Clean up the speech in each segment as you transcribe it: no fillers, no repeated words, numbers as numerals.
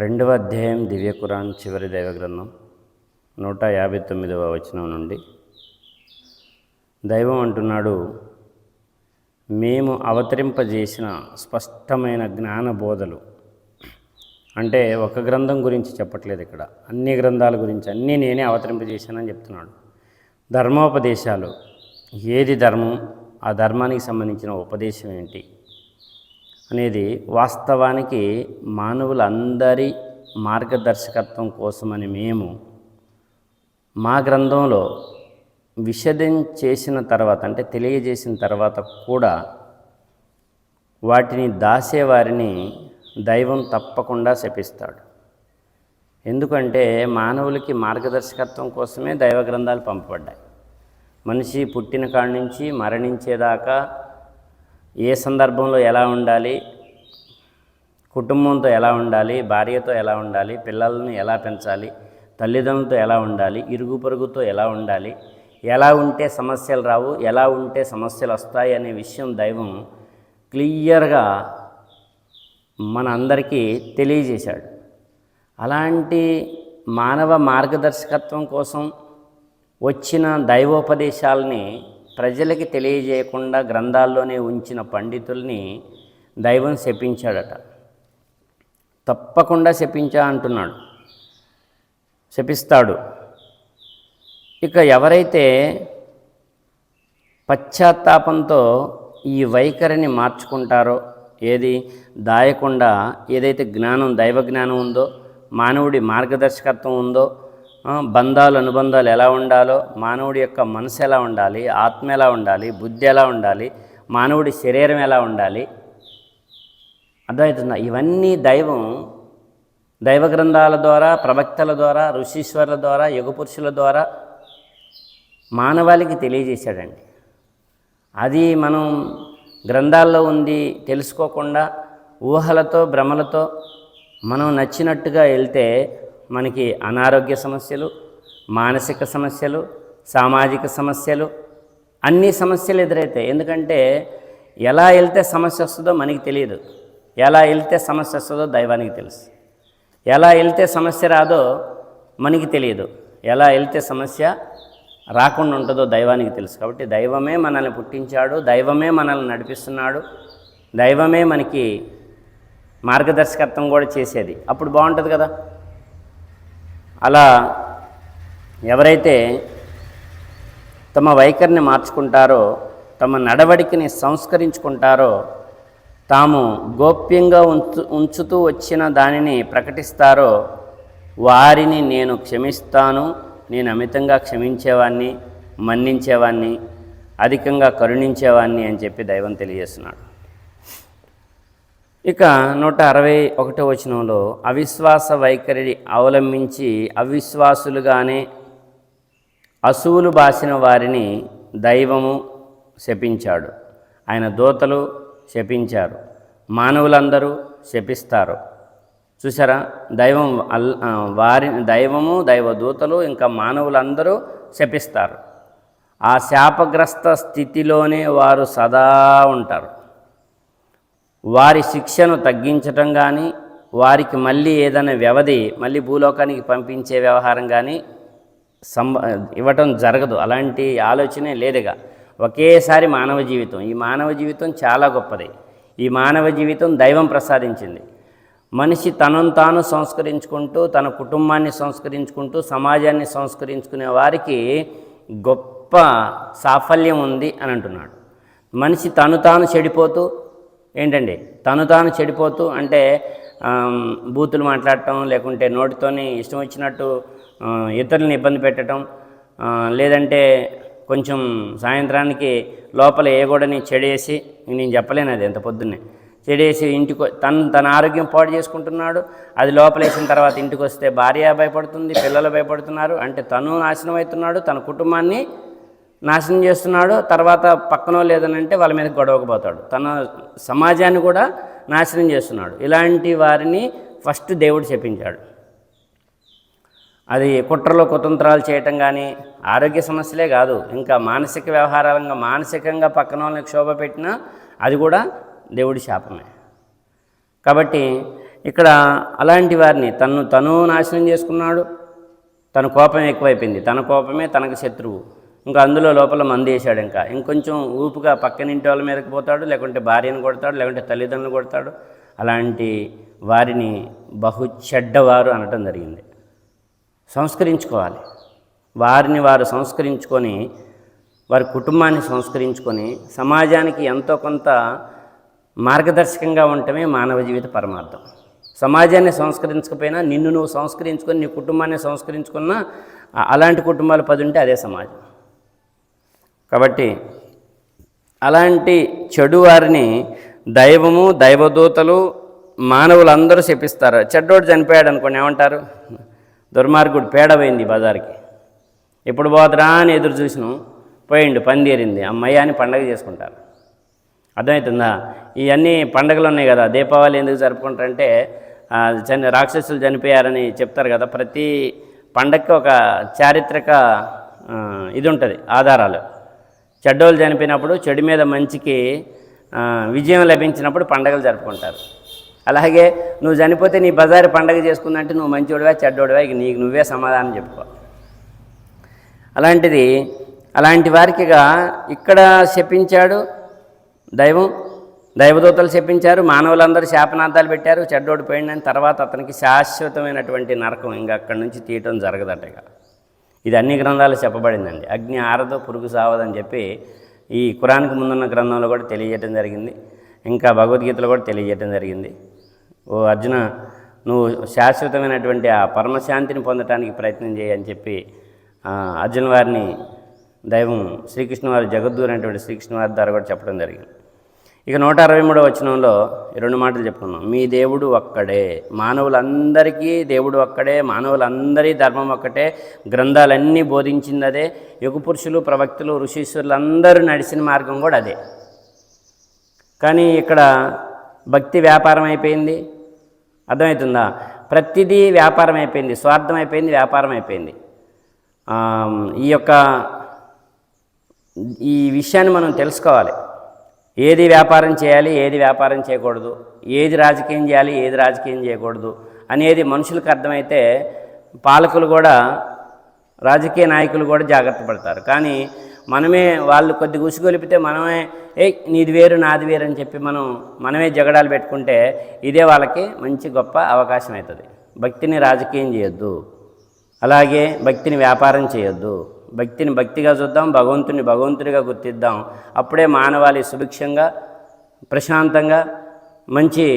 రెండవ అధ్యాయం దివ్య ఖురాన్ చివరి దైవ గ్రంథం 159వ వచనం నుండి దైవం అంటున్నాడు, మేము అవతరింపజేసిన స్పష్టమైన జ్ఞాన బోధలు. అంటే ఒక గ్రంథం గురించి చెప్పట్లేదు, ఇక్కడ అన్ని గ్రంథాల గురించి అన్నీ నేనే అవతరింపజేశానని చెప్తున్నాడు. ధర్మోపదేశాలు, ఏది ధర్మం, ఆ ధర్మానికి సంబంధించిన ఉపదేశం ఏంటి అనేది వాస్తవానికి మానవులందరి మార్గదర్శకత్వం కోసమని మేము మా గ్రంథంలో విశదం చేసిన తర్వాత, అంటే తెలియజేసిన తర్వాత కూడా వాటిని దాసేవారిని దైవం తప్పకుండా శపిస్తాడు. ఎందుకంటే మానవులకి మార్గదర్శకత్వం కోసమే దైవ గ్రంథాలు పంపబడ్డాయి. మనిషి పుట్టిన కాడి నుంచి మరణించేదాకా ఏ సందర్భంలో ఎలా ఉండాలి, కుటుంబంతో ఎలా ఉండాలి, భార్యతో ఎలా ఉండాలి, పిల్లల్ని ఎలా పెంచాలి, తల్లిదండ్రులతో ఎలా ఉండాలి, ఇరుగు పొరుగుతో ఎలా ఉండాలి, ఎలా ఉంటే సమస్యలు రావు, ఎలా ఉంటే సమస్యలు వస్తాయి అనే విషయం దైవం క్లియర్గా మన అందరికీ తెలియజేశాడు. అలాంటి మానవ మార్గదర్శకత్వం కోసం వచ్చిన దైవోపదేశాలని ప్రజలకి తెలియజేయకుండా గ్రంథాల్లోనే ఉంచిన పండితుల్ని దైవం శపించాడట. తప్పకుండా శపించా అంటున్నాడు, శపిస్తాడు. ఇక ఎవరైతే పశ్చాత్తాపంతో ఈ వైఖరిని మార్చుకుంటారో, ఏది దాయకుండా ఏదైతే జ్ఞానం, దైవ జ్ఞానం ఉందో, మానవుడి మార్గదర్శకత్వం ఉందో, బంధాలు అనుబంధాలు ఎలా ఉండాలో, మానవుడి యొక్క మనసు ఎలా ఉండాలి, ఆత్మ ఎలా ఉండాలి, బుద్ధి ఎలా ఉండాలి, మానవుడి శరీరం ఎలా ఉండాలి, అర్థమవుతుందా? ఇవన్నీ దైవ గ్రంథాల ద్వారా, ప్రవక్తల ద్వారా, ఋషీశ్వరుల ద్వారా, యుగపురుషుల ద్వారా మానవాళికి తెలియజేశాడండి. అది మనం గ్రంథాల్లో ఉంది తెలుసుకోకుండా ఊహలతో, భ్రమలతో మనం నచ్చినట్టుగా వెళ్తే మనకి అనారోగ్య సమస్యలు, మానసిక సమస్యలు, సామాజిక సమస్యలు, అన్ని సమస్యలు ఎదురవుతాయి. ఎందుకంటే ఎలా వెళ్తే సమస్య వస్తుందో మనకి తెలియదు, ఎలా వెళ్తే సమస్య వస్తుందో దైవానికి తెలుసు. ఎలా వెళ్తే సమస్య రాదో మనకి తెలియదు, ఎలా వెళ్తే సమస్య రాకుండా ఉంటుందో దైవానికి తెలుసు. కాబట్టి దైవమే మనల్ని పుట్టించాడు, దైవమే మనల్ని నడిపిస్తున్నాడు, దైవమే మనకి మార్గదర్శకత్వం కూడా చేసేది. అప్పుడు బాగుంటుంది కదా. అలా ఎవరైతే తమ వైఖరిని మార్చుకుంటారో, తమ నడవడికని సంస్కరించుకుంటారో, తాము గోప్యంగా ఉంచుతూ వచ్చిన దానిని ప్రకటిస్తారో వారిని నేను క్షమిస్తాను, నేను అమితంగా క్షమించేవాడిని, మన్నించేవాడిని, అధికంగా కరుణించేవాడిని అని చెప్పి దైవం తెలియజేస్తున్నాడు. ఇక 161వ వచనంలో అవిశ్వాస వైఖరి అవలంబించి అవిశ్వాసులుగానే అసూలు బాసిన వారిని దైవము శపించాడు. ఆయన దూతలు శపించారు, మానవులందరూ శపిస్తారు. చూసారా, దైవము, దైవదూతలు ఇంకా మానవులందరూ శపిస్తారు. ఆ శాపగ్రస్త స్థితిలోనే వారు సదా ఉంటారు. వారి శిక్షను తగ్గించటం కానీ, వారికి మళ్ళీ ఏదైనా వ్యవధి, మళ్ళీ భూలోకానికి పంపించే వ్యవహారం కానీ ఇవ్వటం జరగదు. అలాంటి ఆలోచనే లేదుగా. ఒకేసారి మానవ జీవితం, ఈ మానవ జీవితం చాలా గొప్పది. ఈ మానవ జీవితం దైవం ప్రసాదించింది. మనిషి తనను తాను సంస్కరించుకుంటూ, తన కుటుంబాన్ని సంస్కరించుకుంటూ, సమాజాన్ని సంస్కరించుకునే వారికి గొప్ప సాఫల్యం ఉంది అని అంటున్నాడు. మనిషి తను తాను చెడిపోతూ, ఏంటండి తను తాను చెడిపోతూ అంటే బూతులు మాట్లాడటం, లేకుంటే నోటితోని ఇష్టం వచ్చినట్టు ఇతరులను ఇబ్బంది పెట్టడం, లేదంటే కొంచెం సాయంత్రానికి లోపల ఏగూడని చెడేసి, నేను చెప్పలేను అది ఎంత పొద్దున్నే చెడేసి ఇంటికి తన ఆరోగ్యం పాడు చేసుకుంటున్నాడు. అది లోపలేసిన తర్వాత ఇంటికి వస్తే భార్య భయపడుతుంది, పిల్లలు భయపడుతున్నారు. అంటే తను నాశనం అవుతున్నాడు, తన కుటుంబాన్ని నాశనం చేస్తున్నాడు. తర్వాత పక్కనో లేదనంటే వాళ్ళ మీద గొడవకు పోతాడు, తన సమాజాన్ని కూడా నాశనం చేస్తున్నాడు. ఇలాంటి వారిని ఫస్ట్ దేవుడు శపించాడు. అది కుట్రలో కుతంత్రాలు చేయటం కానీ, ఆరోగ్య సమస్యలే కాదు, ఇంకా మానసిక వ్యవహారంగా మానసికంగా పక్కన వాళ్ళని క్షోభ పెట్టినా అది కూడా దేవుడి శాపమే. కాబట్టి ఇక్కడ అలాంటి వారిని తను నాశనం చేసుకున్నాడు. తన కోపం ఎక్కువైపోయింది, తన కోపమే తనకు శత్రువు. ఇంకా అందులో లోపల మందు వేసాడు. ఇంకొంచెం ఊపుగా పక్కనింటి వాళ్ళ మీదకి పోతాడు, లేకుంటే భార్యను కొడతాడు, లేకుంటే తల్లిదండ్రులు కొడతాడు. అలాంటి వారిని బహు చెడ్డవారు అనటం జరిగింది. సంస్కరించుకోవాలి. వారిని వారు సంస్కరించుకొని, వారి కుటుంబాన్ని సంస్కరించుకొని, సమాజానికి ఎంతో కొంత మార్గదర్శకంగా ఉండటమే మానవ జీవిత పరమార్థం. సమాజాన్ని సంస్కరించకపోయినా నిన్ను నువ్వు సంస్కరించుకొని, నీ కుటుంబాన్ని సంస్కరించుకున్నా అలాంటి కుటుంబాలు 10 ఉంటే అదే సమాజం. కాబట్టి అలాంటి చెడు వారిని దైవము, దైవదూతలు, మానవులందరూ శపిస్తారు. చెడ్డోడు చనిపోయాడు అనుకోండి, ఏమంటారు? దుర్మార్గుడు పేడ పోయింది బజార్కి, ఎప్పుడు పోతరా అని ఎదురు చూసినాం, పోయిండు, పని తీరింది, అమ్మయ్య అని పండగ చేసుకుంటారు. అర్థమవుతుందా? ఇవన్నీ పండగలు ఉన్నాయి కదా. దీపావళి ఎందుకు జరుపుకుంటారంటే రాక్షసులు చనిపోయారని చెప్తారు కదా. ప్రతి పండగకి ఒక చారిత్రక ఇది ఉంటుంది, ఆధారాలు. చెడ్డోళ్ళు చనిపోయినప్పుడు, చెడు మీద మంచికి విజయం లభించినప్పుడు పండగలు జరుపుకుంటారు. అలాగే నువ్వు చనిపోతే నీ బజారు పండగ చేసుకుందంటే నువ్వు మంచోడివా చెడ్డోడివా, ఇక నీకు నువ్వే సమాధానం చెప్పుకో. అలాంటిది, అలాంటి వారికిగా ఇక్కడ శపించాడు దైవం, దైవదూతలు శపించారు, మానవులందరూ శాపనార్థాలు పెట్టారు, చెడ్డోడు పోయిందని. తర్వాత అతనికి శాశ్వతమైనటువంటి నరకం, ఇంకా అక్కడి నుంచి తీయటం జరగదట. ఇది అన్ని గ్రంథాలు చెప్పబడిందండి. అగ్ని ఆరదు, పురుగు సావదని చెప్పి ఈ ఖురాన్కి ముందున్న గ్రంథంలో కూడా తెలియజేయడం జరిగింది. ఇంకా భగవద్గీతలో కూడా తెలియజేయడం జరిగింది. ఓ అర్జున, నువ్వు శాశ్వతమైనటువంటి ఆ పరమశాంతిని పొందడానికి ప్రయత్నం చేయని చెప్పి అర్జున వారిని దైవం శ్రీకృష్ణ వారి జగద్గురైనటువంటి శ్రీకృష్ణ వారి ద్వారా కూడా చెప్పడం జరిగింది. ఇక 163వ వచనంలో 2 మాటలు చెప్పుకున్నాం. మీ దేవుడు ఒక్కడే, మానవులందరికీ దేవుడు ఒక్కడే, మానవులందరి ధర్మం ఒక్కటే, గ్రంథాలన్నీ బోధించింది అదే, యుగపురుషులు, ప్రవక్తలు, ఋషీశ్వరులు అందరూ నడిచిన మార్గం కూడా అదే. కానీ ఇక్కడ భక్తి వ్యాపారం అయిపోయింది. అర్థమవుతుందా? ప్రతిదీ వ్యాపారం అయిపోయింది, స్వార్థం అయిపోయింది, వ్యాపారం అయిపోయింది. ఈ విషయాన్ని మనం తెలుసుకోవాలి. ఏది వ్యాపారం చేయాలి, ఏది వ్యాపారం చేయకూడదు, ఏది రాజకీయం చేయాలి, ఏది రాజకీయం చేయకూడదు అనేది మనుషులకు అర్థమైతే పాలకులు కూడా, రాజకీయ నాయకులు కూడా జాగ్రత్త పడతారు. కానీ మనమే వాళ్ళు కొద్దిగా ఉసుగొలిపితే మనమే నీది వేరు నాది వేరు అని చెప్పి మనమే జగడాలు పెట్టుకుంటే ఇదే వాళ్ళకి మంచి గొప్ప అవకాశం అవుతుంది. భక్తిని రాజకీయం చేయొద్దు, అలాగే భక్తిని వ్యాపారం చేయొద్దు. భక్తిని భక్తిగా చూద్దాం, భగవంతుని భగవంతుడిగా గుర్తిద్దాం. అప్పుడే మానవాళి సుభిక్షంగా, ప్రశాంతంగా, మంచి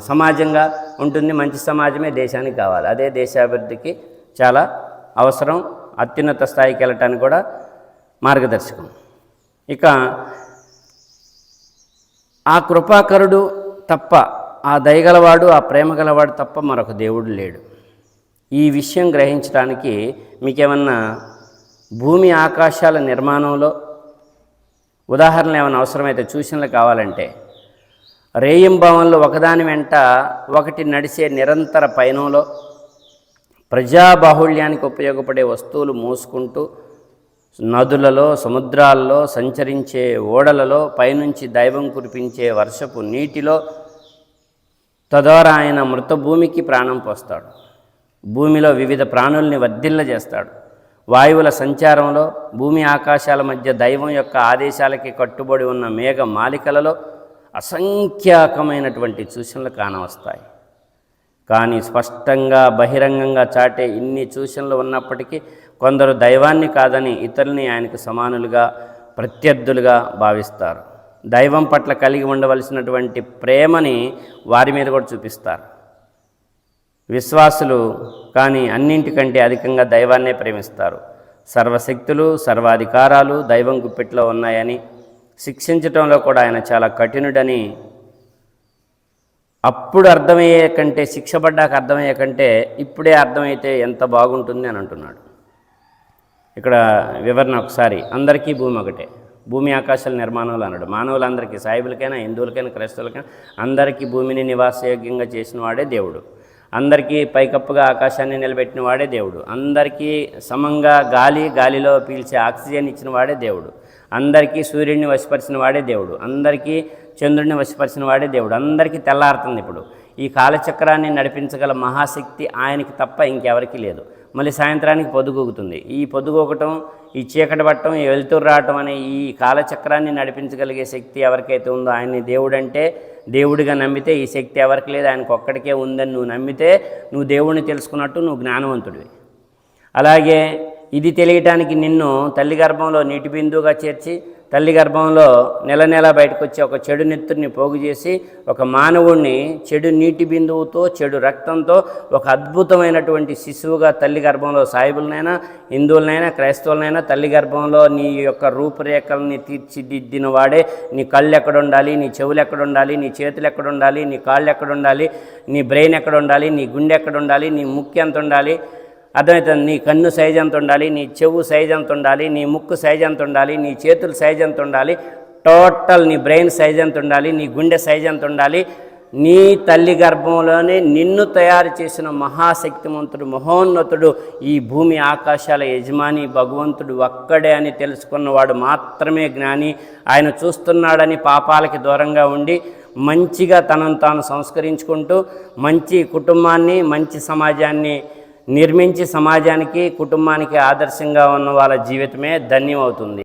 సమాజంగా ఉంటుంది. మంచి సమాజమే దేశానికి కావాలి. అదే దేశాభివృద్ధికి చాలా అవసరం, అత్యున్నత స్థాయికి వెళ్ళటానికి కూడా మార్గదర్శకం. ఇక ఆ కృపాకరుడు తప్ప, ఆ దయగలవాడు, ఆ ప్రేమ గలవాడు తప్ప మరొక దేవుడు లేడు. ఈ విషయం గ్రహించడానికి మీకేమన్నా భూమి ఆకాశాల నిర్మాణంలో ఉదాహరణలు ఏమైనా అవసరమైతే సూచనలు కావాలంటే, రేయింబవన్లు ఒకదాని వెంట ఒకటి నడిచే నిరంతర పయనంలో ప్రజాబాహుళ్యానికి ఉపయోగపడే వస్తువులు మోసుకుంటూ నదులలో, సముద్రాల్లో సంచరించే ఓడలలో, పైనుంచి దైవం కురిపించే వర్షపు నీటిలో, తద్వారా ఆయన మృత భూమికి ప్రాణం పోస్తాడు. భూమిలో వివిధ ప్రాణుల్ని వర్ధిల్లజేస్తాడు. వాయువుల సంచారంలో, భూమి ఆకాశాల మధ్య దైవం యొక్క ఆదేశాలకి కట్టుబడి ఉన్న మేఘ మాలికలలో అసంఖ్యాకమైనటువంటి సూచనలు కానవస్తాయి. కానీ స్పష్టంగా బహిరంగంగా చాటే ఇన్ని సూచనలు ఉన్నప్పటికీ కొందరు దైవాన్ని కాదని ఇతరుల్ని ఆయనకు సమానులుగా, ప్రత్యర్థులుగా భావిస్తారు. దైవం పట్ల కలిగి ఉండవలసినటువంటి ప్రేమని వారి మీద కూడా చూపిస్తారు. విశ్వాసులు కానీ అన్నింటికంటే అధికంగా దైవాన్నే ప్రేమిస్తారు. సర్వశక్తులు, సర్వాధికారాలు దైవం గుప్పెట్లో ఉన్నాయని, శిక్షించటంలో కూడా ఆయన చాలా కఠినుడని అప్పుడు అర్థమయ్యే కంటే, శిక్షపడ్డాక అర్థమయ్యే కంటే ఇప్పుడే అర్థమైతే ఎంత బాగుంటుంది అని అంటున్నాడు. ఇక్కడ వివరణ ఒకసారి. అందరికీ భూమి ఒకటే, భూమి ఆకాశాల నిర్మాణంలో అన్నాడు. మానవులందరికీ, సాయిబులకైనా, హిందువులకైనా, క్రైస్తవులకైనా అందరికీ భూమిని నివాసయోగ్యంగా చేసిన వాడే దేవుడు. అందరికీ పైకప్పుగా ఆకాశాన్ని నిలబెట్టిన వాడే దేవుడు. అందరికీ సమంగా గాలిలో పీల్చే ఆక్సిజన్ ఇచ్చిన వాడే దేవుడు. అందరికీ సూర్యుడిని వశపరిచిన వాడే దేవుడు. అందరికీ చంద్రుడిని వశపరిచిన వాడే దేవుడు. అందరికీ తెల్లారుతుంది. ఇప్పుడు ఈ కాలచక్రాన్ని నడిపించగల మహాశక్తి ఆయనకి తప్ప ఇంకెవరికి లేదు. మళ్ళీ సాయంత్రానికి పొద్దుగూకుతుంది. ఈ పొద్దుగూకటం, ఈ చీకటి పట్టడం, ఈ వెలుతురు రావటం అనే ఈ కాలచక్రాన్ని నడిపించగలిగే శక్తి ఎవరికైతే ఉందో ఆయన్ని దేవుడంటే, దేవుడిగా నమ్మితే ఈ శక్తి ఎవరికి లేదు, ఆయనకు ఒక్కడికే ఉందని నువ్వు నమ్మితే నువ్వు దేవుడిని తెలుసుకున్నట్టు, నువ్వు జ్ఞానవంతుడివి. అలాగే ఇది తెలియటానికి నిన్ను తల్లి గర్భంలో నీటి బిందువుగా చేర్చి, తల్లి గర్భంలో నెల నెల బయటకు వచ్చి ఒక చెడు నెత్తుర్ని పోగు చేసి ఒక మానవుణ్ణి చెడు నీటి బిందువుతో, చెడు రక్తంతో ఒక అద్భుతమైనటువంటి శిశువుగా తల్లి గర్భంలో సాయిబులనైనా, హిందువులనైనా, క్రైస్తవులనైనా తల్లి గర్భంలో నీ యొక్క రూపురేఖల్ని తీర్చిదిద్దిన వాడే. నీ కళ్ళు ఎక్కడ ఉండాలి, నీ చెవులు ఎక్కడ ఉండాలి, నీ చేతులు ఎక్కడ ఉండాలి, నీ కాళ్ళు ఎక్కడ ఉండాలి, నీ బ్రెయిన్ ఎక్కడ ఉండాలి, నీ గుండె ఎక్కడ ఉండాలి, నీ ముక్కు ఎంత ఉండాలి, అర్థమవుతుంది. నీ కన్ను సైజ్ ఎంత ఉండాలి, నీ చెవు సైజ్ ఎంత ఉండాలి, నీ ముక్కు సైజ్ ఎంత ఉండాలి, నీ చేతుల సైజ్ ఎంత ఉండాలి, టోటల్ నీ బ్రెయిన్ సైజ్ ఎంత ఉండాలి, నీ గుండె సైజ్ ఎంత ఉండాలి. నీ తల్లి గర్భంలోనే నిన్ను తయారు చేసిన మహాశక్తిమంతుడు, మహోన్నతుడు, ఈ భూమి ఆకాశాల యజమాని భగవంతుడు ఒక్కడే అని తెలుసుకున్నవాడు మాత్రమే జ్ఞాని. ఆయన చూస్తున్నాడని పాపాలకి దూరంగా ఉండి మంచిగా తనను తాను సంస్కరించుకుంటూ మంచి కుటుంబాన్ని, మంచి సమాజాన్ని నిర్మించి సమాజానికి, కుటుంబానికి ఆదర్శంగా ఉన్న వాళ్ళ జీవితమే ధన్యం అవుతుంది.